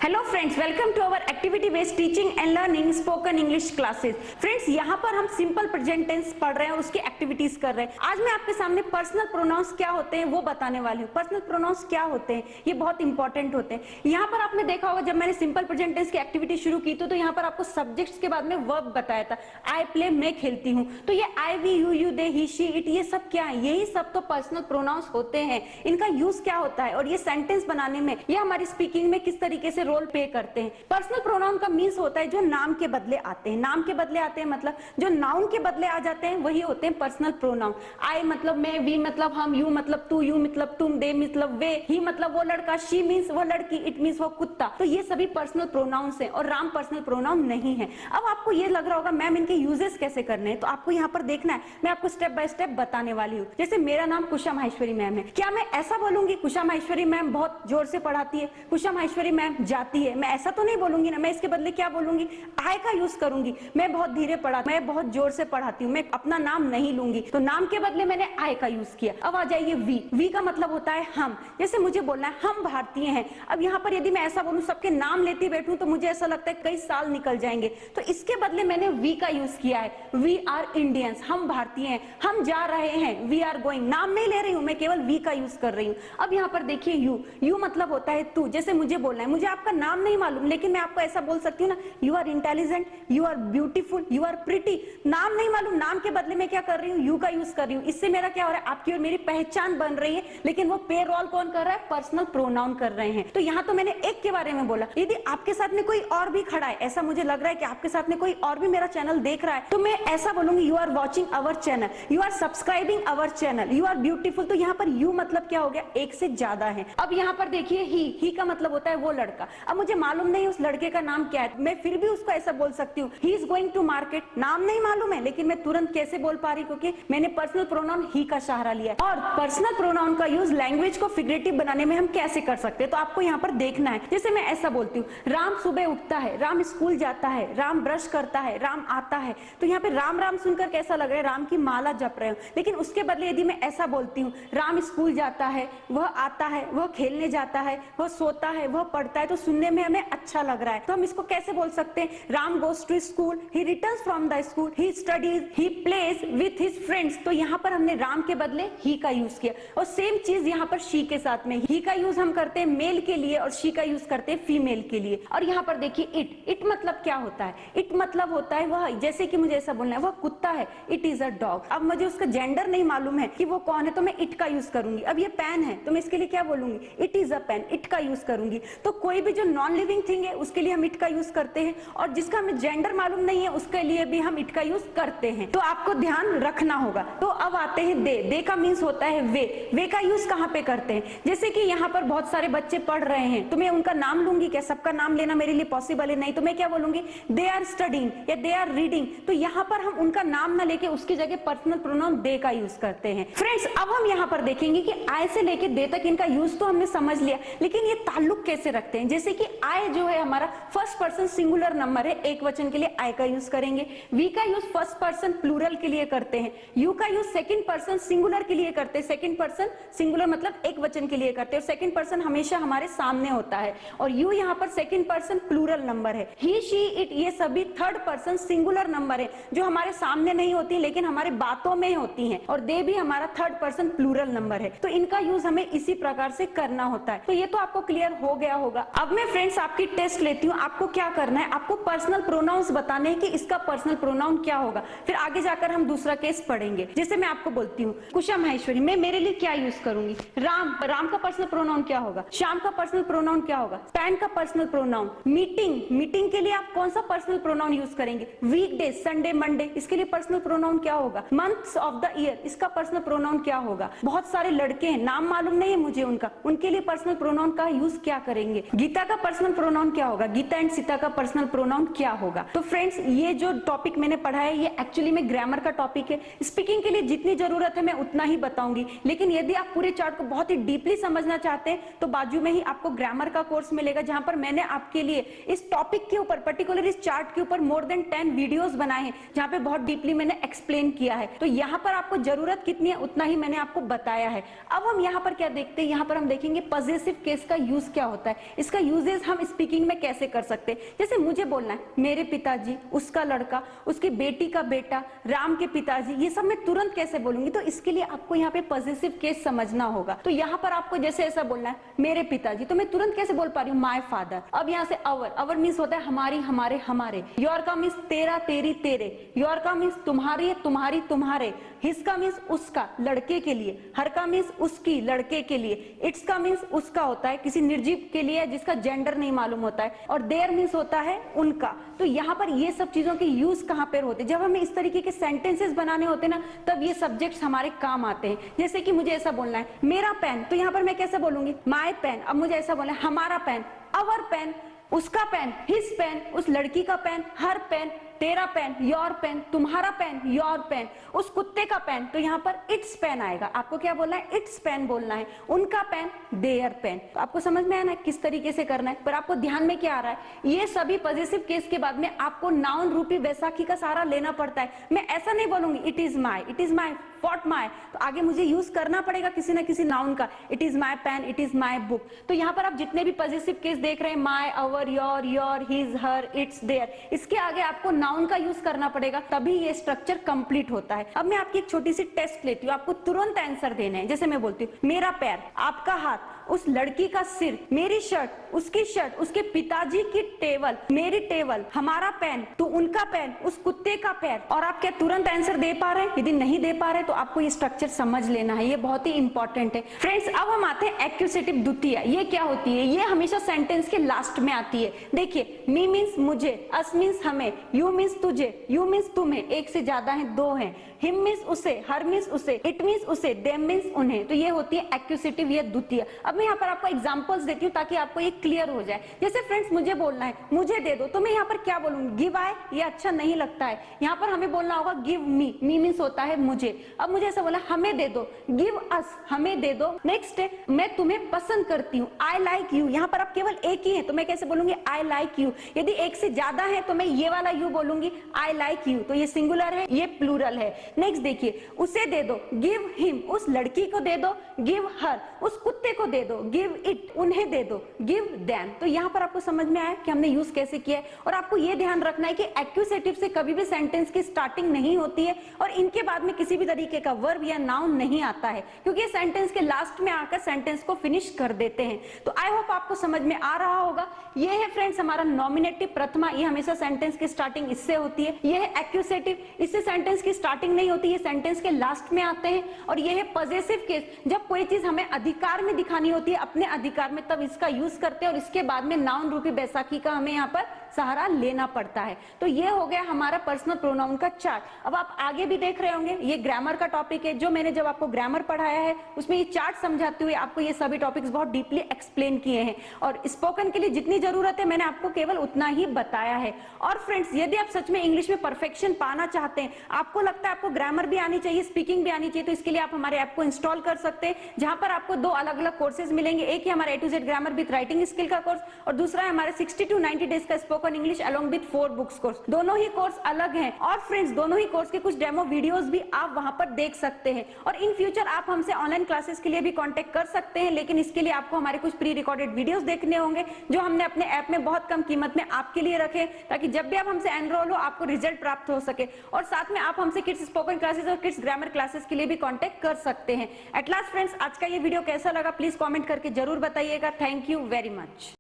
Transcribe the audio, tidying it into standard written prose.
Hello friends, welcome to our activity based teaching and learning spoken English classes. Friends, यहाँ पर हम simple present tense पढ़ रहे हैं और उसकी एक्टिविटीज कर रहे हैं। आज मैं आपके सामने पर्सनल प्रोनाउंस क्या होते हैं वो बताने वाली हूँ। पर्सनल प्रोनाउंस क्या होते हैं, ये बहुत इंपॉर्टेंट होते हैं। यहाँ पर आपने देखा होगा जब मैंने सिंपल प्रेजेंट टेंस की एक्टिविटी शुरू की तो यहाँ पर आपको सब्जेक्ट्स के बाद में वर्ब बताया था। आई प्ले, मैं खेलती हूँ। तो ये I, we, you, they, he, she, it, ये सब क्या है? यही सब तो पर्सनल प्रोनाउंस होते हैं। इनका यूज क्या होता है और ये सेंटेंस बनाने में या हमारी स्पीकिंग में किस तरीके से रोल प्ले करते हैं। पर्सनल प्रोनाउन का मीन्स होता है जो नाम के बदले आते हैं। नाम के बदले आते हैं मतलब जो नाउन के बदले आ जाते हैं वही होते हैं पर्सनल प्रोनाउन। आई मतलब मैं, वी मतलब हम, यू मतलब तू, यू मतलब तुम, दे मतलब वे, ही मतलब वो लड़का, शी मीन्स वो लड़की, इट मीन्स वो कुत्ता। तो ये सभी पर्सनल प्रोनाउंस हैं और राम पर्सनल प्रोनाउन नहीं है। अब आपको ये लग रहा होगा मैम इनके यूजेस कैसे करने हैं, तो आपको यहाँ पर देखना है। मैं आपको स्टेप बाय स्टेप बताने वाली हूँ। जैसे मेरा नाम कुशा माहेश्वरी मैम है, क्या मैं ऐसा बोलूंगी कुशा माहेश्वरी मैम बहुत जोर से पढ़ाती है, कुशा माहेश्वरी मैम जाती है? मैं ऐसा तो नहीं बोलूंगी ना। मैं इसके बदले क्या बोलूंगी? आई का यूज करूंगी। मैं बहुत धीरे पढ़ाती, मैं बहुत जोर से पढ़ाती हूँ, मैं अपना नाम नहीं लूंगी। तो नाम के बदले मैंने आई का यूज किया। अब आ जाइए वी। वी का मतलब होता है हम। जैसे मुझे बोलना है हम भारतीय हैं। अब यहाँ पर यदि मैं ऐसा बोलूं सबके नाम लेती बैठूं तो मुझे ऐसा लगता है कई साल निकल जाएंगे। तो इसके बदले मैंने वी का यूज किया है। वी आर इंडियंस, हम भारतीय हैं, हम जा रहे हैं, वी आर गोइंग। नाम नहीं ले रही हूं मैं, केवल वी का यूज कर रही हूँ। अब यहाँ पर देखिए यू। यू मतलब होता है तू। जैसे मुझे बोलना है, मुझे आपका नाम नहीं मालूम लेकिन मैं आपको ऐसा बोल सकती हूँ ना, you are intelligent, you are beautiful, you are pretty. नाम नहीं मालूम, नाम के बदले में क्या कर रही हूँ? यू का यूज कर रही हूँ। इससे मेरा क्या हो रहा है? आपकी और मेरी पहचान बन रही है। लेकिन वो पे रोल कौन कर रहा है? पर्सनल प्रोनाउन कर रहे हैं। तो यहाँ तो मैंने एक के बारे में बोला। यदि आपके साथ में कोई और भी खड़ा है, ऐसा मुझे लग रहा है कि आपके साथ में कोई और भी मेरा चैनल देख रहा है, तो मैं ऐसा बोलूंगी you are watching our channel, you are subscribing our channel, you are beautiful. तो यहाँ पर यू मतलब क्या हो गया? एक से ज्यादा है। अब यहाँ पर देखिए ही का मतलब होता है वो लड़का। अब मुझे मालूम नहीं उस लड़के का नाम क्या है, मैं फिर भी उसको ऐसा बोल सकती हूँ he is going to market. नाम नहीं मालूम है लेकिन मैं तुरंत कैसे बोल पा रही? क्योंकि मैंने पर्सनल प्रोनाउन ही का सहारा लिया। और पर्सनल प्रोनाउन का यूज लैंग्वेज को फिगरेटिव बनाने में हम कैसे कर सकते हैं, तो आपको यहाँ पर देखना है। जैसे मैं ऐसा बोलती हूँ राम सुबह उठता है, राम स्कूल जाता है, राम ब्रश करता है, राम आता है। तो यहाँ पे राम राम सुनकर कैसा लग रहा है? राम की माला जप रहे हो। लेकिन उसके बदले यदि मैं ऐसा बोलती हूँ राम स्कूल जाता है, वह आता है, वह खेलने जाता है, वह सोता है, वह पढ़ता है, तो सुनने में हमें अच्छा लग रहा है। तो हम इसको कैसे बोल सकते हैं? Ram goes to school, he returns from the school, he studies, he plays with his friends. तो यहाँ पर हमने राम के बदले ही का यूज किया। और सेम चीज यहाँ पर शी के साथ में, ही का यूज हम करते हैं मेल के लिए और शी का यूज करते हैं फीमेल के लिए। और यहाँ पर देखिए इट। इट मतलब क्या होता है? इट मतलब होता है वह, जैसे कि मुझे ऐसा बोलना है वह कुत्ता है, इट इज अ डॉग। अब मुझे उसका जेंडर नहीं मालूम है कि वो कौन है, तो मैं इट का यूज करूंगी। अब ये पेन है तो मैं इसके लिए क्या बोलूंगी? It is a pen, it का यूज करूंगी। तो कोई भी जो नॉन लिविंग थिंग है उसके लिए हम इट का यूज करते हैं, और जिसका हमें जेंडर मालूम नहीं है उसके लिए भी हम इट का यूज करते हैं। तो आपको ध्यान रखना होगा। तो अब आते हैं दे। दे का मीन्स होता है वे। वे का यूज कहाँ पे करते हैं? जैसे कि यहाँ पर बहुत सारे बच्चे पढ़ रहे हैं तो मैं उनका नाम लूंगी क्या? सबका नाम लेना मेरे लिए पॉसिबल है नहीं। तो मैं क्या बोलूंगी? दे आर स्टडीइंग या दे आर रीडिंग। तो यहाँ पर हम उनका नाम ना लेके उसकी जगह पर्सनल प्रोनाउन दे का यूज करते हैं। फ्रेंड्स, अब हम यहाँ पर देखेंगे कि आई से लेके दे तक इनका यूज तो हमने समझ लिया, लेकिन ये ताल्लुक कैसे रखते हैं। जैसे कि आई जो है हमारा फर्स्ट पर्सन सिंगुलर नंबर है, एक वचन के लिए आई का यूज करेंगे। वी का यूज फर्स्ट पर्सन प्लूरल के लिए करते हैं। यू का यूज सेकंड पर्सन सिंगुलर के लिए करते हैं। सेकंड पर्सन सिंगुलर मतलब एक वचन के लिए करते हैं, और सेकंड पर्सन हमेशा हमारे सामने होता है। और यू यहाँ पर सेकंड पर्सन प्लूरल नंबर है। ही, शी, इट ये सभी थर्ड पर्सन सिंगुलर नंबर है जो हमारे सामने नहीं होती लेकिन हमारे बातों में होती हैं। और दे भी हमारा थर्ड पर्सन प्लूरल नंबर है। तो इनका यूज हमें इसी प्रकार से करना होता है। तो ये तो आपको क्लियर हो गया होगा। अब मैं फ्रेंड्स आपकी टेस्ट लेती हूँ। आपको क्या करना है? आपको पर्सनल प्रोनाउंस बताने हैं कि इसका पर्सनल प्रोनाउन क्या होगा। फिर आगे जाकर हम दूसरा केस पढ़ेंगे। जैसे मैं आपको बोलती हूँ कुशा माहेश्वरी, मैं मेरे लिए क्या यूज करूंगी? राम। राम का पर्सनल प्रोनाउन क्या होगा? श्याम का पर्सनल प्रोनाउन क्या होगा? पैन का पर्सनल प्रोनाउन। मीटिंग। मीटिंग के लिए आप कौन सा पर्सनल प्रोनाउन यूज करेंगे? वीकडे, संडे, मंडे, इसके लिए पर्सनल प्रोनाउन क्या होगा? मंथ्स ऑफ द ईयर, इसका पर्सनल प्रोनाउन क्या होगा? बहुत सारे लड़के हैं, नाम मालूम नहीं है मुझे उनका, उनके लिए पर्सनल प्रोनाउन का यूज क्या करेंगे? गीता का पर्सनल प्रोनाउन क्या होगा? गीता एंड सीता का पर्सनल प्रोनाउन क्या होगा? तो फ्रेंड्स, ये जो टॉपिक मैंने पढ़ा है ये एक्चुअली में ग्रामर का टॉपिक है। स्पीकिंग के लिए जितनी जरूरत है मैं उतना ही बताऊंगी, लेकिन यदि आप पूरे चार्ट को बहुत ही डीपली समझना चाहते हैं तो बाजू में ही आपको ग्रामर का कोर्स मिलेगा, जहां पर मैंने आपके लिए इस टॉपिक के ऊपर, पर्टिकुलर इस चार्ट के ऊपर मोर देन 10 वीडियोस बनाए हैं, जहां पे बहुत डीपली मैंने एक्सप्लेन किया है। तो यहाँ पर आपको जरूरत कितनी है उतना ही मैंने आपको बताया है। अब हम यहाँ पर क्या देखते हैं? यहाँ पर हम देखेंगे पजेसिव केस का यूज क्या होता है। इसका यूजेस हम स्पीकिंग में कैसे कर सकते हैं। जैसे मुझे बोलना है मेरे पिताजी, उसका लड़का, उसकी बेटी का बेटा, राम के पिताजी, ये सब मैं तुरंत कैसे बोलूंगी। तो इसके लिए आपको यहाँ पे पॉजिटिव केस समझना होगा। तो यहाँ पर आपको जैसे ऐसा बोलना है मेरे पिताजी, तो मैं तुरंत कैसे बोल पा रही हूँ माय फादर। अब यहाँ से अवर मीन्स होता है हमारी, हमारे, हमारे। योर का मीन्स तेरा, तेरी, तेरे। योर का मीन्स तुम्हारी, तुम्हारी, तुम्हारे। हिज का मीन्स उसका, लड़के के लिए। हर का मीन्स उसकी, लड़के के लिए। इट्स का मीन्स उसका होता है किसी निर्जीव के लिए जिसका जेंडर नहीं मालूम होता है। और देयर मीन्स होता है उनका। तो यहाँ पर ये सब चीजों के यूज कहाँ पर होते हैं, जब हमें इस तरीके के सेंटेंसेस बनाने होते हैं ना, तब ये सब्जेक्ट्स हमारे काम आते हैं। जैसे कि मुझे ऐसा बोलना है मेरा पेन, तो यहाँ पर मैं कैसे बोलूंगी माय पेन। अब मुझे ऐसा बोलना है हमारा पेन, अवर पेन, उसका पेन, हिज पेन, उस लड़की का पेन, हर पेन, तेरा पेन, योर पेन, तुम्हारा पेन, योर पेन, उस कुत्ते का पेन, तो यहाँ पर इट्स पेन आएगा। आपको क्या बोलना है, इट्स पेन बोलना है। उनका पेन, देयर पेन। तो आपको समझ में आया ना किस तरीके से करना है। पर आपको ध्यान में क्या आ रहा है, ये सभी पॉजिटिव केस के बाद में आपको नाउन रूपी वैसाखी का सहारा लेना पड़ता है। मैं ऐसा नहीं बोलूंगी it is my, it is my फॉट माई, तो आगे मुझे यूज करना पड़ेगा किसी ना किसी नाउन का। It is my pen, it is my book. तो यहाँ पर आप जितने भी पॉजिटिव केस देख रहे हैं, my, our, your, his, her, its, their, इसके आगे आपको नाउन का यूज करना पड़ेगा, तभी ये स्ट्रक्चर कंप्लीट होता है। अब मैं आपकी एक छोटी सी टेस्ट लेती हूँ, आपको तुरंत आंसर देना है। जैसे मैं बोलती हूँ मेरा पैर, आपका हाथ, उस लड़की का सिर, मेरी शर्ट, उसकी शर्ट, उसके पिताजी की टेबल, मेरी टेबल, हमारा पेन, तो उनका पेन, उस कुत्ते का पैर। और आप क्या तुरंत आंसर दे पा रहे हैं? यदि नहीं दे पा रहे तो आपको ये स्ट्रक्चर समझ लेना है, ये बहुत ही इंपॉर्टेंट है। फ्रेंड्स, अब हम आते हैं एक्यूसेटिव द्वितीय। ये क्या होती है? ये हमेशा सेंटेंस के लास्ट में आती है। देखिए, मी मीन्स मुझे, अस मीन्स हमें, यू मीन्स तुझे, यू मीन्स तुम्हें, एक से ज्यादा है, दो हैं, हिम मीन्स उसे, हर मीन्स उसे, इट मीन्स उसे, देम मीन्स उन्हें। तो ये होती है एक्यूसेटिव, ये द्वितीय। अब मैं यहाँ पर आपको एग्जांपल्स देती हूँ ताकि आपको ये क्लियर हो जाए। जैसे फ्रेंड्स, मुझे बोलना है मुझे दे दो, तो मैं यहाँ पर क्या बोलूंगी, गिव आई, ये अच्छा नहीं लगता है। यहाँ पर हमें बोलना होगा गिव मी, मी मीन्स होता है मुझे। अब मुझे ऐसा बोला हमें दे दो, गिव अस, हमें दे दो। नेक्स्ट है मैं तुम्हें पसंद करती हूँ, आई लाइक यू। यहाँ पर अब केवल एक ही है तो मैं कैसे बोलूंगी, आई लाइक यू। यदि एक से ज्यादा है तो मैं ये वाला यू बोलूंगी, आई लाइक यू। तो ये सिंगुलर है, ये प्लूरल है। नेक्स्ट देखिए, उसे दे दो, गिव हिम, उस लड़की को दे दो, गिव हर, उस कुत्ते को दे दो, गिव इट, उन्हें दे दो, गिव देम। तो यहाँ पर आपको समझ में आया कि हमने यूज कैसे किया है। और आपको ये ध्यान रखना है कि एक्यूसेटिव से कभी भी सेंटेंस की स्टार्टिंग नहीं होती है और इनके बाद में किसी भी तरीके का वर्ब या नाउन नहीं आता है, क्योंकि ये सेंटेंस के लास्ट में आकर सेंटेंस को फिनिश कर देते हैं। तो आई होप आपको समझ में आ रहा होगा। ये है फ्रेंड्स हमारा नॉमिनेटिव प्रथमा, ये हमेशा सेंटेंस की स्टार्टिंग इससे होती है। ये है एक्यूसेटिव, इससे सेंटेंस की स्टार्टिंग नहीं होती, ये सेंटेंस के लास्ट में आते हैं। और ये है पॉजेसिव केस, जब कोई चीज हमें अधिकार में दिखानी होती है, अपने अधिकार में, तब इसका यूज करते हैं। और इसके बाद में नाउन रूपी बैसाखी का हमें यहाँ पर सहारा लेना पड़ता है। तो ये हो गया हमारा पर्सनल प्रोनाउन का चार्ट। अब आप आगे भी देख रहे होंगे, ये ग्रामर का टॉपिक है। जो मैंने जब आपको ग्रामर पढ़ाया है उसमें ये चार्ट समझाते हुए आपको ये सभी टॉपिक्स बहुत डीपली एक्सप्लेन किए हैं। और स्पोकन के लिए जितनी जरूरत है मैंने आपको केवल उतना ही बताया है। और फ्रेंड्स, यदि आप सच में इंग्लिश में परफेक्शन पाना चाहते हैं, आपको लगता है आपको ग्रामर भी आनी चाहिए, स्पीकिंग भी आनी चाहिए, तो इसके लिए आप हमारे ऐप को इंस्टॉल कर सकते हैं, जहां पर आपको दो अलग अलग कोर्सेज मिलेंगे। एक ही हमारा A to Z grammar with writing skill का कोर्स, और दूसरा है हमारे 60 to 90 डेज का spoken English along with 4 books course. दोनों ही कोर्स अलग हैं। और फ्रेंड्स, दोनों ही कोर्स के कुछ डेमो वीडियोस भी आप वहां पर देख सकते हैं। और इन फ्यूचर आप हमसे ऑनलाइन क्लासेस के लिए भी कांटेक्ट कर सकते हैं, लेकिन इसके लिए आपको हमारे कुछ प्री रिकॉर्डेड वीडियोस देखने होंगे, जो हमने अपने ऐप में बहुत कम कीमत में आपके लिए रखे, ताकि जब भी आप हमसे एनरोल हो आपको रिजल्ट प्राप्त हो सके। और साथ में आप हमसे किड्स स्पोकन क्लासेस और किड्स ग्रामर क्लासेस के लिए भी कांटेक्ट कर सकते हैं। एट लास्ट फ्रेंड्स, आज का ये वीडियो कैसा लगा प्लीज कमेंट करके जरूर बताइएगा। Thank you very much.